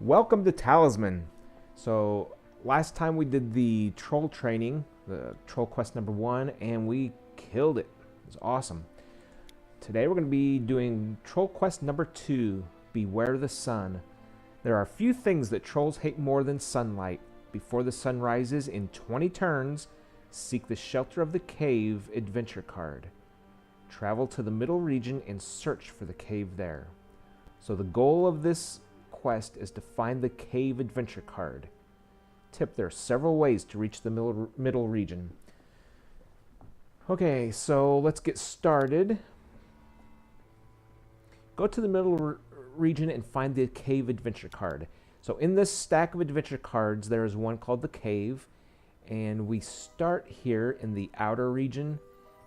Welcome to Talisman. So last time we did the troll training, the troll quest number 1, and we killed it. It was awesome. Today we're going to be doing troll quest number 2, Beware the Sun. There are a few things that trolls hate more than sunlight. Before the sun rises in 20 turns, seek the shelter of the cave adventure card. Travel to the middle region and search for the cave there. So the goal of this quest is to find the cave adventure card. Tip: there are several ways to reach the middle region. Okay, so let's get started. Go to the middle region and find the cave adventure card. So in this stack of adventure cards, there is one called the cave, and we start here in the outer region.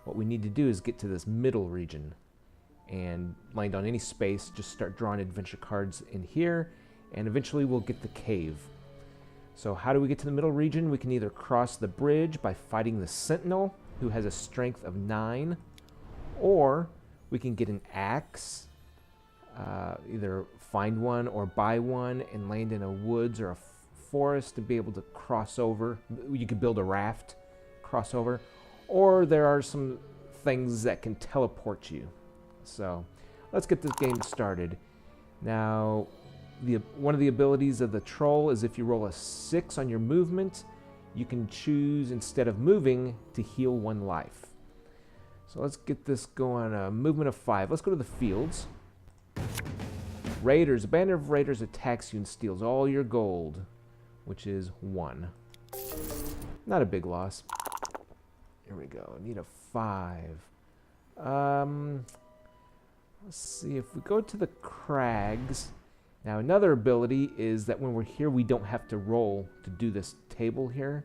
What we need to do is get to this middle region and land on any space. Just start drawing adventure cards in here, and eventually we'll get the cave. So how do we get to the middle region? We can either cross the bridge by fighting the sentinel, who has a strength of 9, or we can get an axe, either find one or buy one and land in a woods or a forest to be able to cross over. You could build a raft, cross over, or there are some things that can teleport you. So let's get this game started. Now, one of the abilities of the troll is if you roll a 6 on your movement, you can choose, instead of moving, to heal 1 life. So let's get this going. A movement of 5. Let's go to the fields. Raiders. A band of raiders attacks you and steals all your gold, which is 1. Not a big loss. Here we go. I need a 5. Let's see if we go to the crags. Now, another ability is that when we're here, we don't have to roll to do this table here.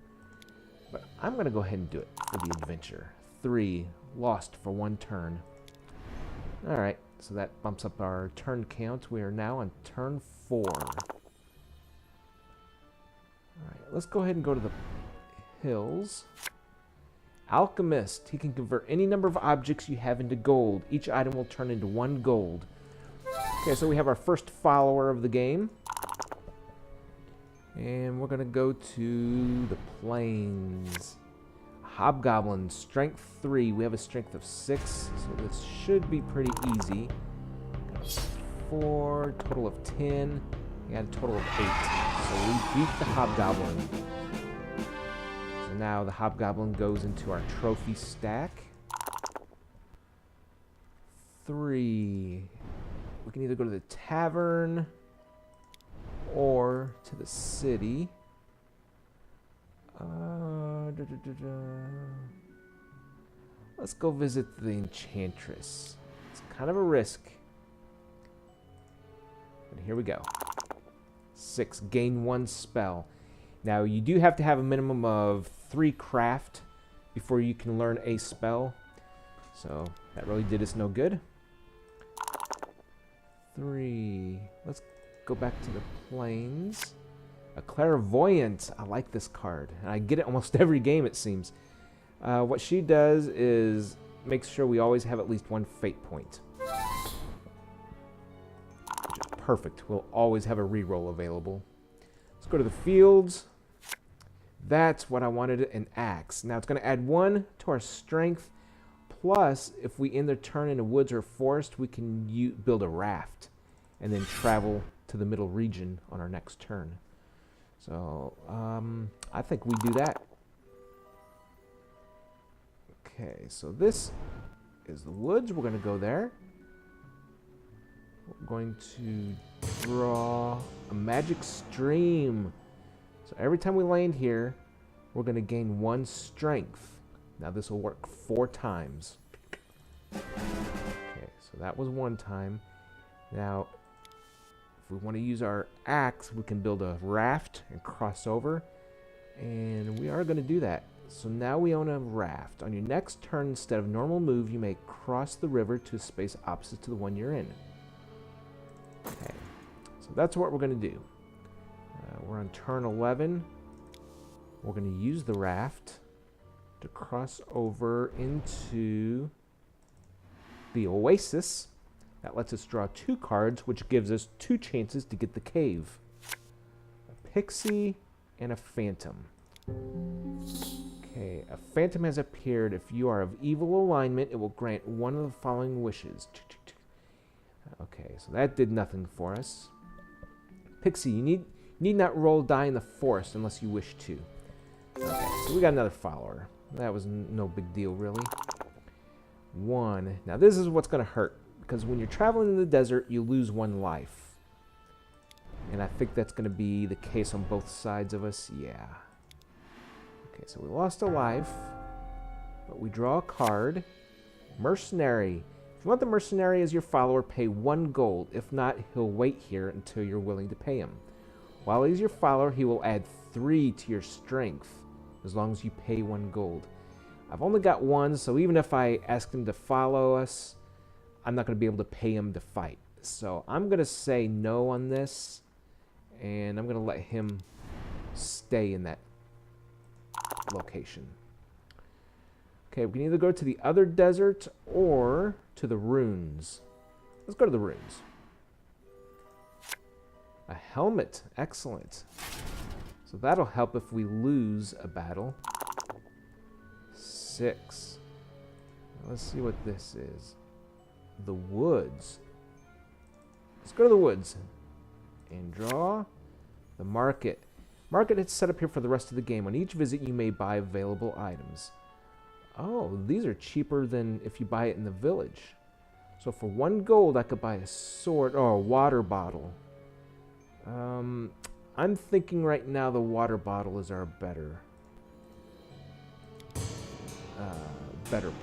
But I'm going to go ahead and do it for the adventure. 3. Lost for 1 turn. Alright, so that bumps up our turn count. We are now on turn 4. Alright, let's go ahead and go to the hills. Alchemist. He can convert any number of objects you have into gold. Each item will turn into 1 gold. Okay, so we have our first follower of the game. And we're going to go to the plains. Hobgoblin, strength 3. We have a strength of 6, so this should be pretty easy. 4, total of 10. We had a total of 8. So we beat the Hobgoblin. So now the Hobgoblin goes into our trophy stack. 3. We can either go to the tavern or to the city. Let's go visit the Enchantress. It's kind of a risk, but here we go. 6. Gain 1 spell. Now, you do have to have a minimum of 3 craft before you can learn a spell, so that really did us no good. 3. Let's go back to the plains. A clairvoyant. I like this card. And I get it almost every game, it seems. What she does is makes sure we always have at least 1 fate point. Which is perfect. We'll always have a reroll available. Let's go to the fields. That's what I wanted, an axe. Now it's going to add 1 to our strength. Plus, if we end the turn in a woods or forest, we can build a raft and then travel to the middle region on our next turn. So, I think we do that. Okay, so this is the woods. We're going to go there. We're going to draw a magic stream. So every time we land here, we're going to gain 1 strength. Now this will work 4 times. Okay, so that was 1 time. Now, if we want to use our axe, we can build a raft and cross over. And we are going to do that. So now we own a raft. On your next turn, instead of normal move, you may cross the river to a space opposite to the one you're in. Okay, so that's what we're going to do. We're on turn 11. We're going to use the raft to cross over into the oasis. That lets us draw 2 cards, which gives us 2 chances to get the cave. pixie and a phantom. Okay, a phantom has appeared. If you are of evil alignment, it will grant one of the following wishes. Okay, so that did nothing for us. Pixie, you need not roll die in the forest unless you wish to. Okay, so we got another follower. That was no big deal, really. 1. Now this is what's going to hurt, because when you're traveling in the desert, you lose 1 life. And I think that's going to be the case on both sides of us. Yeah. Okay, so we lost a life, but we draw a card. Mercenary. If you want the mercenary as your follower, pay 1 gold. If not, he'll wait here until you're willing to pay him. While he's your follower, he will add 3 to your strength, as long as you pay 1 gold. I've only got 1, so even if I ask him to follow us, I'm not going to be able to pay him to fight. So I'm going to say no on this, and I'm going to let him stay in that location. Okay, we can either go to the other desert or to the ruins. Let's go to the ruins. A helmet. Excellent. So that'll help if we lose a battle. 6. Now let's see what this is. The woods. Let's go to the woods. And draw the market. Market is set up here for the rest of the game. On each visit, you may buy available items. Oh, these are cheaper than if you buy it in the village. So for 1 gold, I could buy a sword or a water bottle. I'm thinking right now the water bottle is our better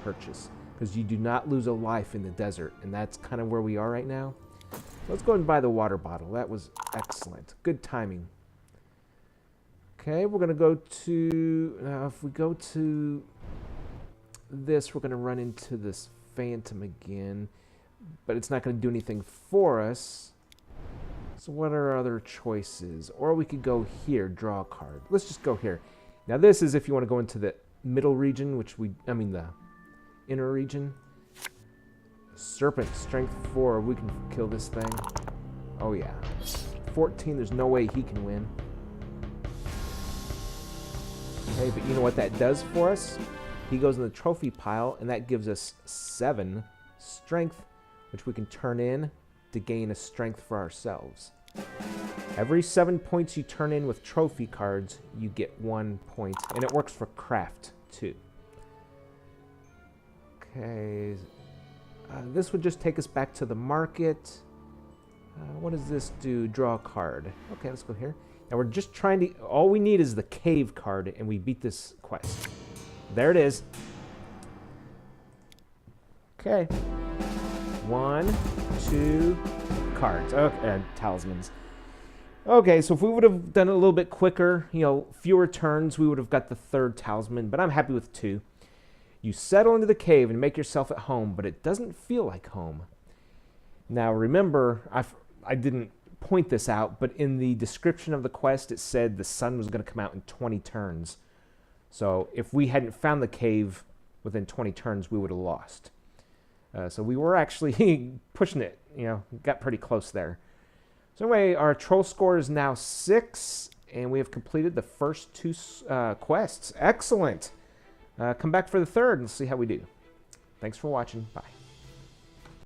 purchase, because you do not lose a life in the desert, and that's kind of where we are right now. Let's go and buy the water bottle. That was excellent. Good timing. Okay, we're going to go to... Now, if we go to this, we're going to run into this phantom again, but it's not going to do anything for us. So what are our other choices? Or we could go here, draw a card. Let's just go here. Now this is if you want to go into the middle region, the inner region. Serpent, strength 4. We can kill this thing. Oh yeah. 14, there's no way he can win. Okay, but you know what that does for us? He goes in the trophy pile, and that gives us 7 strength, which we can turn in to gain a strength for ourselves. Every 7 points you turn in with trophy cards, you get 1 point, and it works for craft too. Okay, this would just take us back to the market. What does this do? Draw a card. Okay, let's go here. Now we're just trying to, all we need is the cave card, and we beat this quest. There it is. Okay. 1, 2 cards. Okay, talismans. Okay, so if we would have done it a little bit quicker, fewer turns, we would have got the 3rd talisman, but I'm happy with 2. You settle into the cave and make yourself at home, but it doesn't feel like home. Now remember, I didn't point this out, but in the description of the quest, it said the sun was going to come out in 20 turns. So if we hadn't found the cave within 20 turns, we would have lost. So we were actually pushing it, got pretty close there. So anyway, our troll score is now 6, and we have completed the first 2 quests. Excellent. Come back for the 3rd and see how we do. Thanks for watching. Bye.